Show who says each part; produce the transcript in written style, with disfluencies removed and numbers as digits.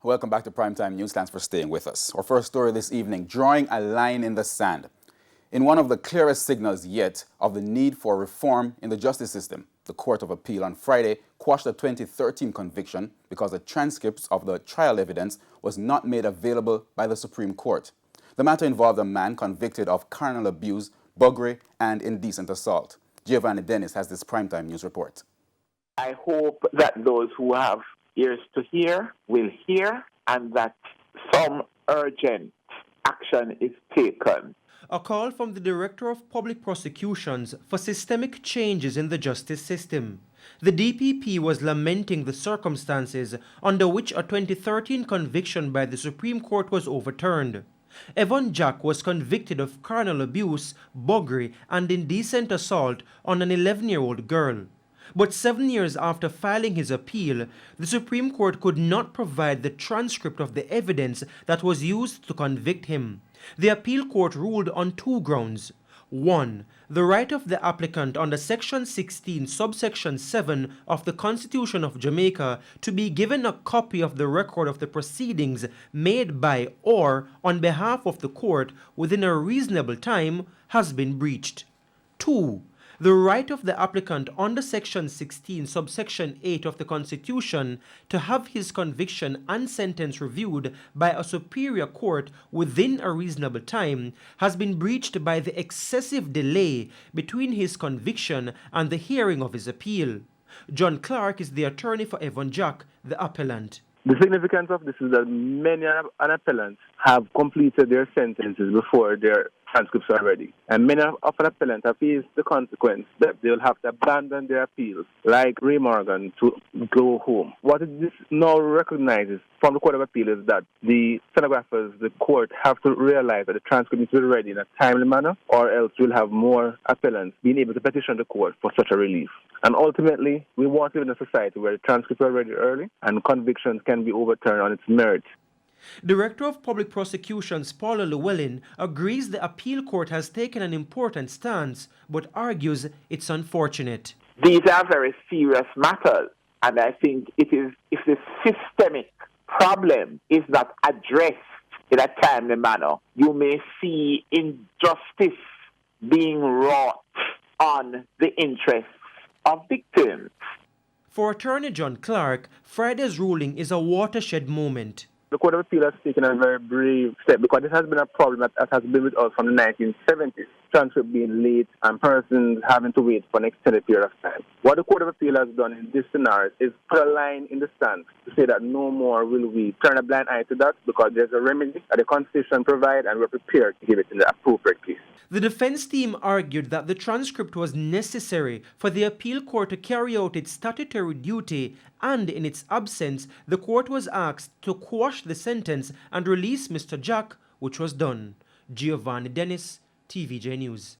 Speaker 1: Welcome back to Primetime News. Thanks for staying with us. Our first story this evening, drawing a line in the sand. In one of the clearest signals yet of the need for reform in the justice system, the Court of Appeal on Friday quashed a 2013 conviction because the transcripts of the trial evidence was not made available by the Supreme Court. The matter involved a man convicted of carnal abuse, buggery, and indecent assault. Giovanni Dennis has this Primetime News report.
Speaker 2: I hope that those who have ears to hear will hear, and that some urgent action is taken.
Speaker 3: A call from the Director of Public Prosecutions for systemic changes in the justice system. The DPP was lamenting the circumstances under which a 2013 conviction by the Supreme Court was overturned. Evan Jack was convicted of carnal abuse, buggery, and indecent assault on an 11-year-old girl. But 7 years after filing his appeal, the Supreme Court could not provide the transcript of the evidence that was used to convict him. The appeal court ruled on two grounds. 1. The right of the applicant under Section 16, subsection 7 of the Constitution of Jamaica to be given a copy of the record of the proceedings made by or on behalf of the court within a reasonable time has been breached. 2. The right of the applicant under Section 16, subsection 8 of the Constitution to have his conviction and sentence reviewed by a superior court within a reasonable time has been breached by the excessive delay between his conviction and the hearing of his appeal. John Clark is the attorney for Evan Jack, the appellant.
Speaker 4: The significance of this is that many appellants have completed their sentences before their transcripts are ready. And many of an appellant have faced the consequence that they'll have to abandon their appeals, like Ray Morgan, to go home. What this now recognizes from the Court of Appeal is that the stenographers, the court, have to realize that the transcript needs to be ready in a timely manner, or else we'll have more appellants being able to petition the court for such a relief. And ultimately, we want to live in a society where the transcripts are ready early and convictions can be overturned on its merit.
Speaker 3: Director of Public Prosecutions Paula Llewellyn agrees the appeal court has taken an important stance, but argues it's unfortunate.
Speaker 2: These are very serious matters, and I think if the systemic problem is not addressed in a timely manner, you may see injustice being wrought on the interests of victims.
Speaker 3: For Attorney John Clark, Friday's ruling is a watershed moment.
Speaker 4: The Court of Appeal has taken a very brave step because this has been a problem that has been with us from the 1970s. Transcript being late and persons having to wait for an extended period of time. What the Court of Appeal has done in this scenario is put a line in the sand to say that no more will we turn a blind eye to that, because there's a remedy that the Constitution provides and we're prepared to give it in the appropriate case.
Speaker 3: The defense team argued that the transcript was necessary for the appeal court to carry out its statutory duty, and in its absence, the court was asked to quash the sentence and release Mr. Jack, which was done. Giovanni Dennis, TVJ News.